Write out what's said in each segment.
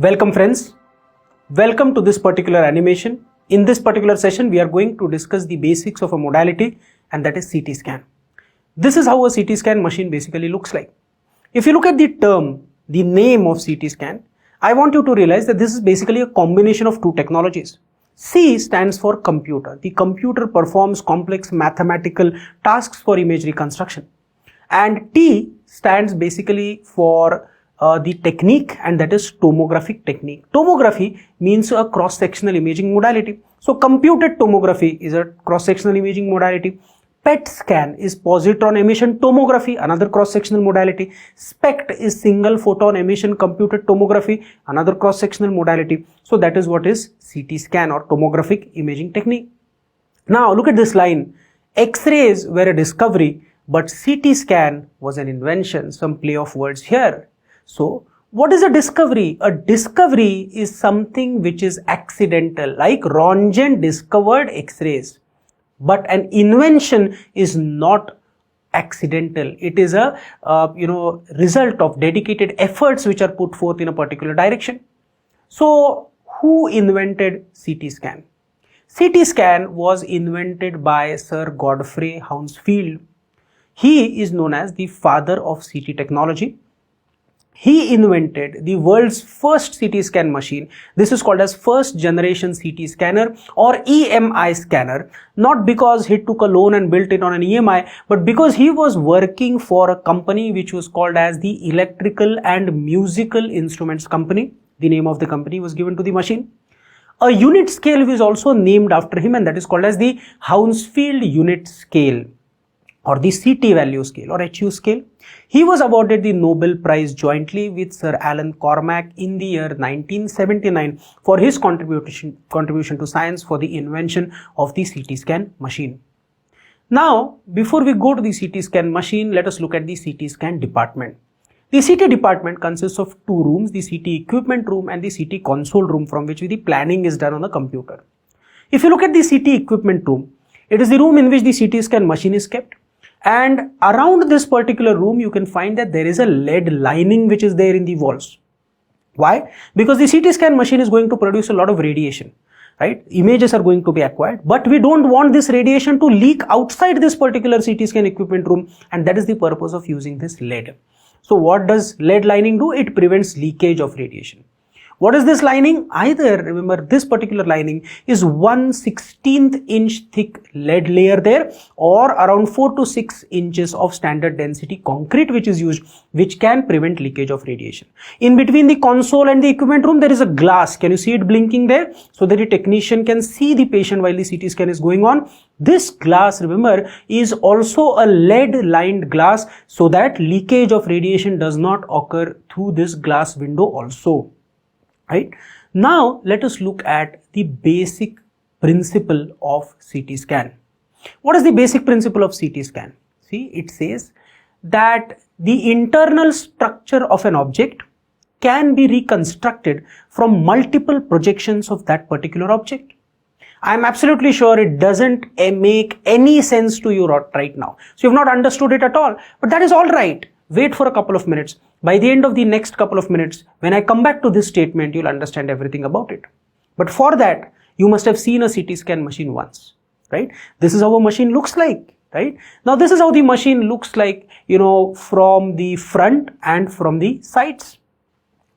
Welcome friends, welcome to this particular animation. In this particular session, we are going to discuss the basics of a modality, and that is CT scan. This is how a CT scan machine basically looks like. If you look at the term, the name of CT scan, I want you to realize that this is basically a combination of two technologies. C stands for computer. The computer performs complex mathematical tasks for image reconstruction. And T stands basically for the technique, and that is tomographic technique. Tomography means a cross-sectional imaging modality. So computed tomography is a cross-sectional imaging modality. PET scan is positron emission tomography, another cross-sectional modality. SPECT is single photon emission computed tomography, another cross-sectional modality. So that is what is CT scan or tomographic imaging technique. Now look at this line. X-rays were a discovery, but CT scan was an invention. Some play of words here. So what is a discovery? A discovery is something which is accidental, like Röntgen discovered X-rays. But an invention is not accidental. It is a result of dedicated efforts which are put forth in a particular direction. So who invented CT scan? CT scan was invented by Sir Godfrey Hounsfield. He is known as the father of CT technology. He invented the world's first CT scan machine. This is called as first generation CT scanner or EMI scanner, not because he took a loan and built it on an EMI, but because he was working for a company which was called as the Electrical and Musical Instruments Company. The name of the company was given to the machine. A unit scale is also named after him, and that is called as the Hounsfield unit scale, or the CT value scale or HU scale. He was awarded the Nobel Prize jointly with Sir Alan Cormack in the year 1979 for his contribution to science for the invention of the CT scan machine. Now, before we go to the CT scan machine, let us look at the CT scan department. The CT department consists of two rooms, the CT equipment room and the CT console room, from which the planning is done on the computer. If you look at the CT equipment room, it is the room in which the CT scan machine is kept. And around this particular room, you can find that there is a lead lining which is there in the walls. Why? Because the CT scan machine is going to produce a lot of radiation, right? Images are going to be acquired, but we don't want this radiation to leak outside this particular CT scan equipment room, and that is the purpose of using this lead. So what does lead lining do? It prevents leakage of radiation. What is this lining? Either, remember, this particular lining is 1/16th inch thick lead layer there, or around 4 to 6 inches of standard density concrete which is used, which can prevent leakage of radiation. In between the console and the equipment room, there is a glass. Can you see it blinking there? So that the technician can see the patient while the CT scan is going on. This glass, remember, is also a lead lined glass, so that leakage of radiation does not occur through this glass window also. Right? Now let us look at the basic principle of CT scan. What is the basic principle of CT scan? See, it says that the internal structure of an object can be reconstructed from multiple projections of that particular object. I am absolutely sure it doesn't make any sense to you right now. So you have not understood it at all, but that is all right. Wait for a couple of minutes. By the end of the next couple of minutes, when I come back to this statement, you'll understand everything about it. But for that, you must have seen a CT scan machine once, right? This is how a machine looks like, right? Now, this is how the machine looks like, from the front and from the sides.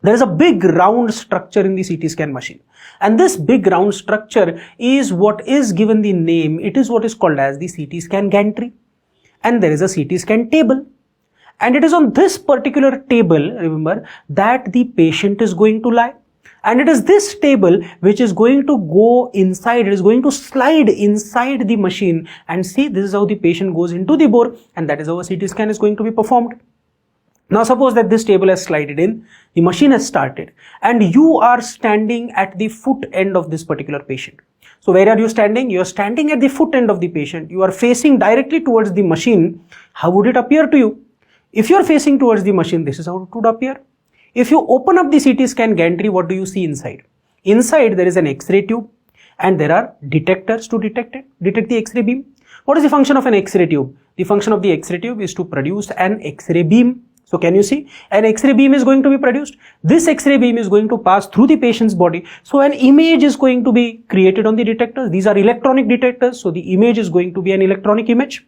There is a big round structure in the CT scan machine. And this big round structure is what is given the name. It is what is called as the CT scan gantry. And there is a CT scan table. And it is on this particular table, remember, that the patient is going to lie. And it is this table which is going to go inside, it is going to slide inside the machine. And see, this is how the patient goes into the bore, and that is how a CT scan is going to be performed. Now suppose that this table has slided in, the machine has started, and you are standing at the foot end of this particular patient. So where are you standing? You are standing at the foot end of the patient. You are facing directly towards the machine. How would it appear to you? If you are facing towards the machine, this is how it would appear. If you open up the CT scan gantry, what do you see inside? Inside there is an X-ray tube, and there are detectors to detect the X-ray beam. What is the function of an X-ray tube? The function of the X-ray tube is to produce an X-ray beam. So can you see? An X-ray beam is going to be produced. This X-ray beam is going to pass through the patient's body. So an image is going to be created on the detectors. These are electronic detectors. So the image is going to be an electronic image.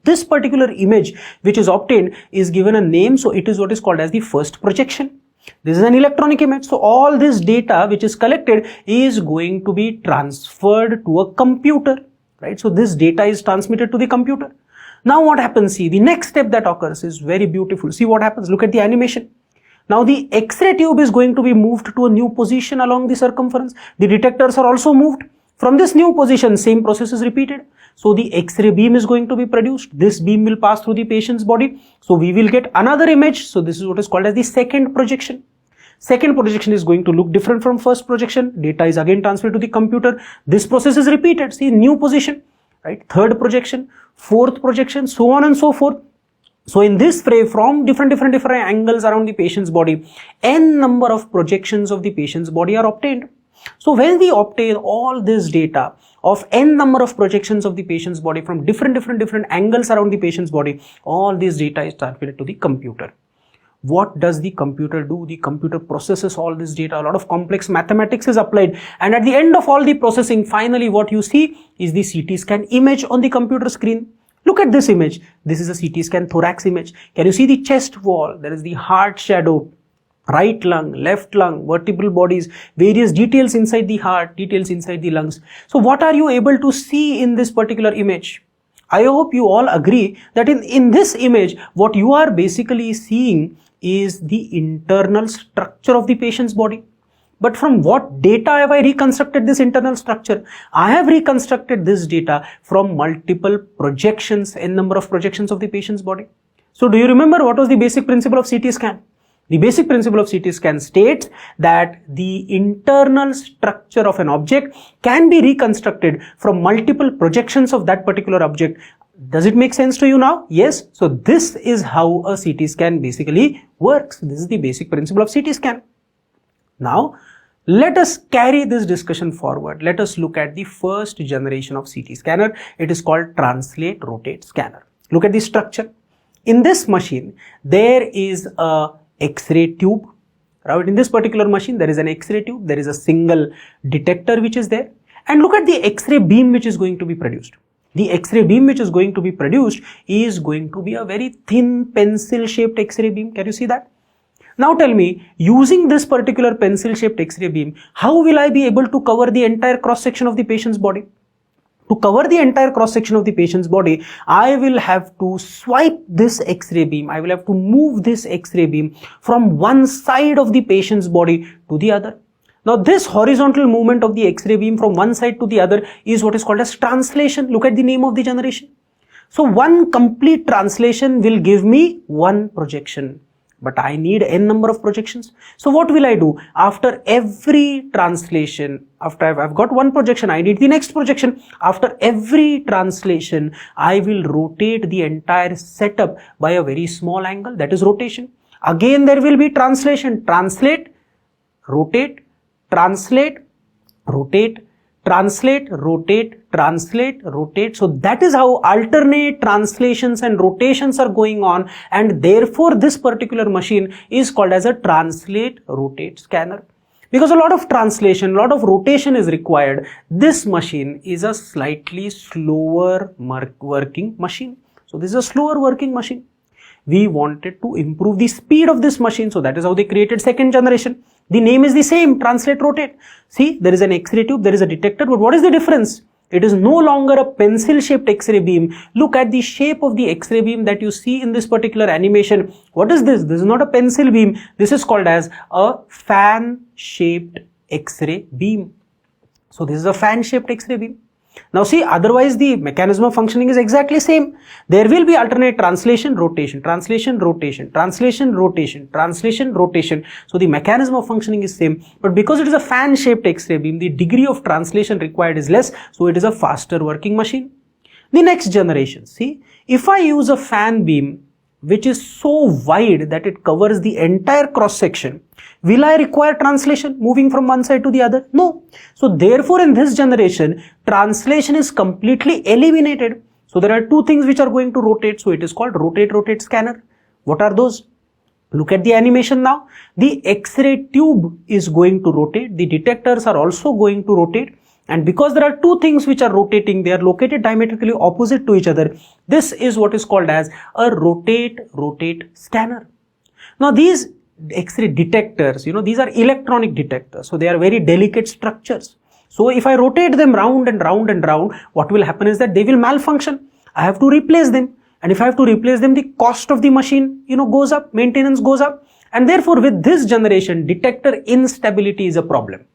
This particular image which is obtained is given a name. So it is what is called as the first projection. This is an electronic image. So all this data which is collected is going to be transferred to a computer, right? So this data is transmitted to the computer. Now what happens? See, the next step that occurs is very beautiful. See what happens. Look at the animation. Now the X-ray tube is going to be moved to a new position along the circumference. The detectors are also moved. From this new position, same process is repeated. So the X-ray beam is going to be produced. This beam will pass through the patient's body. So we will get another image. So this is what is called as the second projection. Second projection is going to look different from first projection. Data is again transferred to the computer. This process is repeated. See, new position, right? Third projection, fourth projection, so on and so forth. So in this way, from different angles around the patient's body, n number of projections of the patient's body are obtained. So when we obtain all this data of n number of projections of the patient's body from different angles around the patient's body, all this data is transmitted to the computer. What does the computer do? The computer processes all this data. A lot of complex mathematics is applied, and at the end of all the processing, finally what you see is the CT scan image on the computer screen. Look at this image. This is a CT scan thorax image. Can you see the chest wall? There is the heart shadow, right lung, left lung, vertebral bodies, various details inside the heart, details inside the lungs. So what are you able to see in this particular image? I hope you all agree that in this image, what you are basically seeing is the internal structure of the patient's body. But from what data have I reconstructed this internal structure? I have reconstructed this data from multiple projections, n number of projections of the patient's body. So do you remember what was the basic principle of CT scan? The basic principle of CT scan states that the internal structure of an object can be reconstructed from multiple projections of that particular object. Does it make sense to you now? Yes. So this is how a CT scan basically works. This is the basic principle of CT scan. Now, let us carry this discussion forward. Let us look at the first generation of CT scanner. It is called translate rotate scanner. Look at the structure. In this machine, there is a X-ray tube. Right? In this particular machine, there is an X-ray tube. There is a single detector which is there. And look at the X-ray beam which is going to be produced. The X-ray beam which is going to be produced is going to be a very thin pencil-shaped X-ray beam. Can you see that? Now tell me, using this particular pencil-shaped X-ray beam, how will I be able to cover the entire cross-section of the patient's body? To cover the entire cross-section of the patient's body, I will have to swipe this X-ray beam. I will have to move this X-ray beam from one side of the patient's body to the other. Now this horizontal movement of the X-ray beam from one side to the other is what is called as translation. Look at the name of the generation. So one complete translation will give me one projection. But I need n number of projections. So what will I do? After every translation, after I've got one projection, I need the next projection. After every translation, I will rotate the entire setup by a very small angle, that is rotation. Again, there will be translation, translate, rotate, translate, rotate, translate, rotate, translate, rotate. So that is how alternate translations and rotations are going on, and therefore this particular machine is called as a translate rotate scanner. Because a lot of translation, a lot of rotation is required, this machine is a slightly slower working machine. So this is a slower working machine. We wanted to improve the speed of this machine, so that is how they created second generation. The name is the same, translate rotate. See, there is an X-ray tube, there is a detector, but what is the difference? It is no longer a pencil-shaped X-ray beam. Look at the shape of the X-ray beam that you see in this particular animation. What is this? This is not a pencil beam. This is called as a fan-shaped X-ray beam. So this is a fan-shaped X-ray beam. Now see, otherwise the mechanism of functioning is exactly same. There will be alternate translation, rotation, translation, rotation, translation, rotation, translation, rotation. So the mechanism of functioning is same, but because it is a fan-shaped X-ray beam, the degree of translation required is less, so it is a faster working machine. The next generation, see, if I use a fan beam which is so wide that it covers the entire cross section, will I require translation moving from one side to the other? No. So therefore in this generation, translation is completely eliminated. So there are two things which are going to rotate. So it is called rotate rotate scanner. What are those? Look at the animation now. The X-ray tube is going to rotate. The detectors are also going to rotate. And because there are two things which are rotating, they are located diametrically opposite to each other. This is what is called as a rotate-rotate scanner. Now these X-ray detectors, these are electronic detectors. So they are very delicate structures. So if I rotate them round and round and round, what will happen is that they will malfunction. I have to replace them. And if I have to replace them, the cost of the machine, goes up, maintenance goes up. And therefore, with this generation, detector instability is a problem.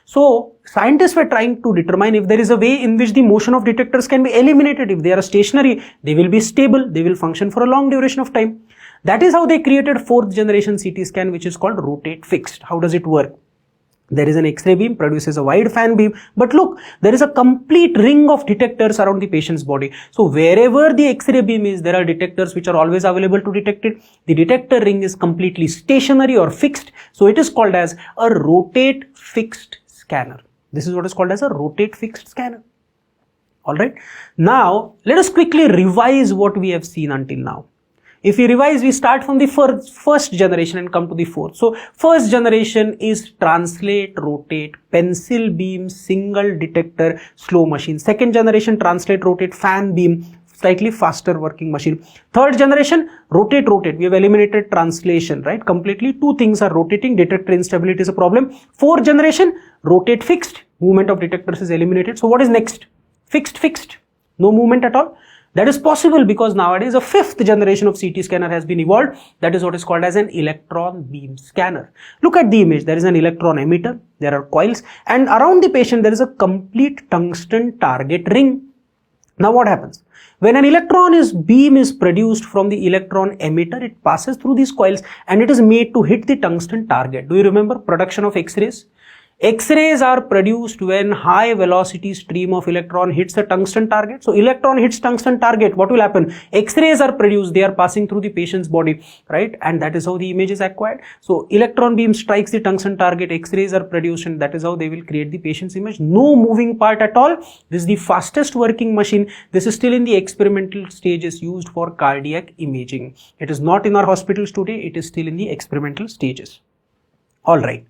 So scientists were trying to determine if there is a way in which the motion of detectors can be eliminated. If they are stationary, they will be stable, they will function for a long duration of time. That is how they created 4th generation CT scan, which is called rotate fixed. How does it work? There is an X-ray beam, produces a wide fan beam, but look, there is a complete ring of detectors around the patient's body. So wherever the X-ray beam is, there are detectors which are always available to detect it. The detector ring is completely stationary or fixed. So it is called as a rotate fixed scanner. This is what is called as a rotate fixed scanner. Alright. Now, let us quickly revise what we have seen until now. If we revise, we start from the first generation and come to the 4th. So first generation is translate, rotate, pencil beam, single detector, slow machine. Second generation, translate, rotate, fan beam, slightly faster working machine. Third generation, rotate, rotate. We have eliminated translation, right? Completely two things are rotating. Detector instability is a problem. Fourth generation, rotate fixed. Movement of detectors is eliminated. So what is next? Fixed. No movement at all. That is possible because nowadays a 5th generation of CT scanner has been evolved. That is what is called as an electron beam scanner. Look at the image. There is an electron emitter. There are coils. And around the patient, there is a complete tungsten target ring. Now what happens? When an beam is produced from the electron emitter, it passes through these coils and it is made to hit the tungsten target. Do you remember production of X-rays? X-rays are produced when high velocity stream of electron hits the tungsten target. So electron hits tungsten target. What will happen? X-rays are produced. They are passing through the patient's body, right? And that is how the image is acquired. So electron beam strikes the tungsten target. X-rays are produced and that is how they will create the patient's image. No moving part at all. This is the fastest working machine. This is still in the experimental stages used for cardiac imaging. It is not in our hospitals today. It is still in the experimental stages. All right.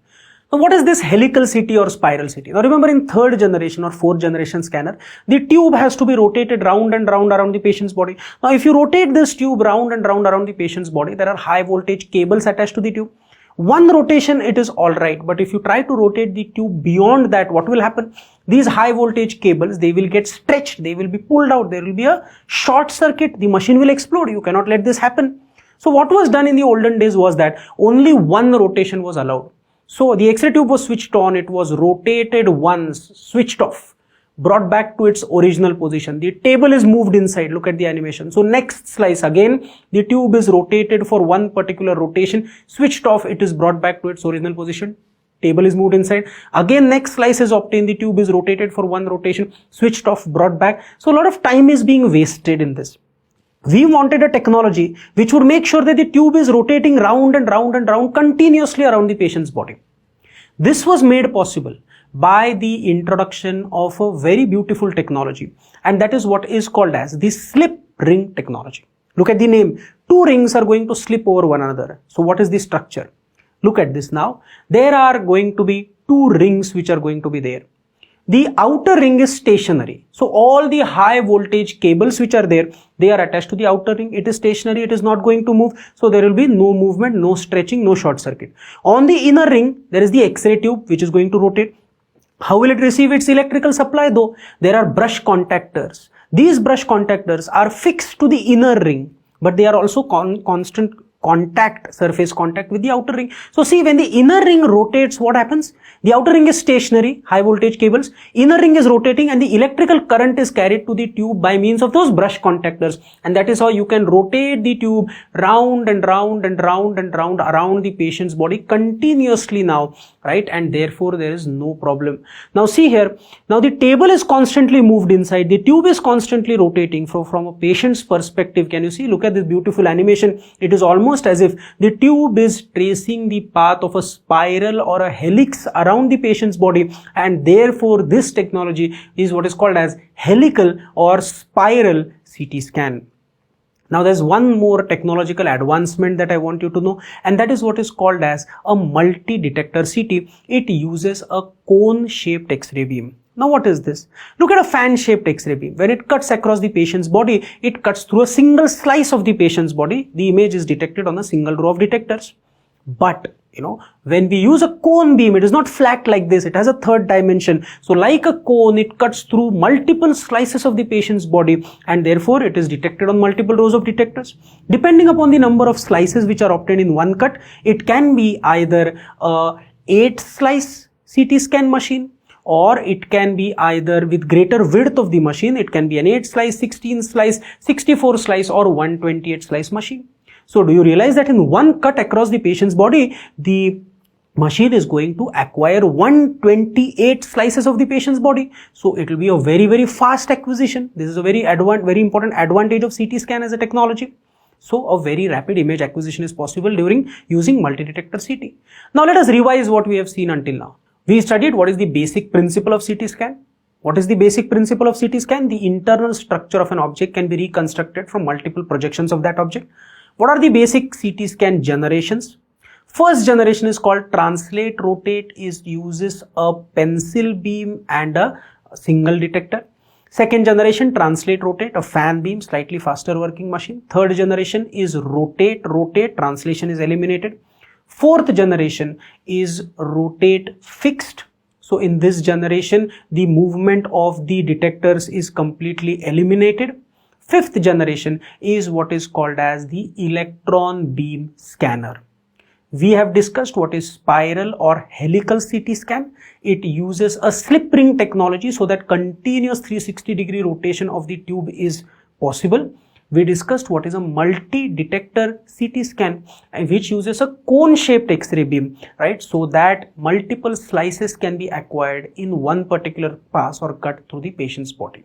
Now, what is this helical CT or spiral CT? Now, remember in 3rd generation or 4th generation scanner, the tube has to be rotated round and round around the patient's body. Now, if you rotate this tube round and round around the patient's body, there are high voltage cables attached to the tube. One rotation, it is alright, but if you try to rotate the tube beyond that, what will happen? These high voltage cables, they will get stretched, they will be pulled out, there will be a short circuit, the machine will explode. You cannot let this happen. So, what was done in the olden days was that only one rotation was allowed. So the X-ray tube was switched on, it was rotated once, switched off, brought back to its original position. The table is moved inside, look at the animation. So next slice again, the tube is rotated for one particular rotation, switched off, it is brought back to its original position. Table is moved inside. Again, next slice is obtained, the tube is rotated for one rotation, switched off, brought back. So a lot of time is being wasted in this. We wanted a technology which would make sure that the tube is rotating round and round and round continuously around the patient's body. This was made possible by the introduction of a very beautiful technology, and that is what is called as the slip ring technology. Look at the name. Two rings are going to slip over one another. So what is the structure? Look at this now. There are going to be two rings which are going to be there. The outer ring is stationary. So all the high voltage cables which are there, they are attached to the outer ring. It is stationary. It is not going to move. So there will be no movement, no stretching, no short circuit. On the inner ring, there is the X-ray tube which is going to rotate. How will it receive its electrical supply though? There are brush contactors. These brush contactors are fixed to the inner ring, but they are also constant surface contact with the outer ring. So see, when the inner ring rotates, what happens? The outer ring is stationary, high voltage cables, inner ring is rotating and the electrical current is carried to the tube by means of those brush contactors, and that is how you can rotate the tube round and round and round and round around the patient's body continuously now, right? And therefore there is no problem. Now see here, now the table is constantly moved inside, the tube is constantly rotating. From a patient's perspective, can you see? Look at this beautiful animation. It is almost as if the tube is tracing the path of a spiral or a helix around the patient's body, and therefore this technology is what is called as helical or spiral CT scan. Now there's one more technological advancement that I want you to know, and that is what is called as a multi-detector CT. It uses a cone-shaped X-ray beam. Now what is this? Look at a fan-shaped X-ray beam. When it cuts across the patient's body, it cuts through a single slice of the patient's body. The image is detected on a single row of detectors. But when we use a cone beam, it is not flat like this. It has a third dimension. So like a cone, it cuts through multiple slices of the patient's body, and therefore it is detected on multiple rows of detectors. Depending upon the number of slices which are obtained in one cut, it can be either a 8-slice CT scan machine, or it can be either with greater width of the machine. It can be an 8-slice, 16-slice, 64-slice or 128-slice machine. So do you realize that in one cut across the patient's body, the machine is going to acquire 128 slices of the patient's body. So it will be a very, very fast acquisition. This is a very important advantage of CT scan as a technology. So a very rapid image acquisition is possible during using multi-detector CT. Now let us revise what we have seen until now. We studied what is the basic principle of CT scan. What is the basic principle of CT scan? The internal structure of an object can be reconstructed from multiple projections of that object. What are the basic CT scan generations? First generation is called translate rotate. It uses a pencil beam and a single detector. Second generation, translate rotate, a fan beam, slightly faster working machine. Third generation is rotate rotate, translation is eliminated. Fourth generation is rotate fixed. So in this generation, the movement of the detectors is completely eliminated. Fifth generation is what is called as the electron beam scanner. We have discussed what is spiral or helical CT scan. It uses a slip ring technology so that continuous 360-degree rotation of the tube is possible. We discussed what is a multi-detector CT scan, which uses a cone-shaped X-ray beam, right? So that multiple slices can be acquired in one particular pass or cut through the patient's body.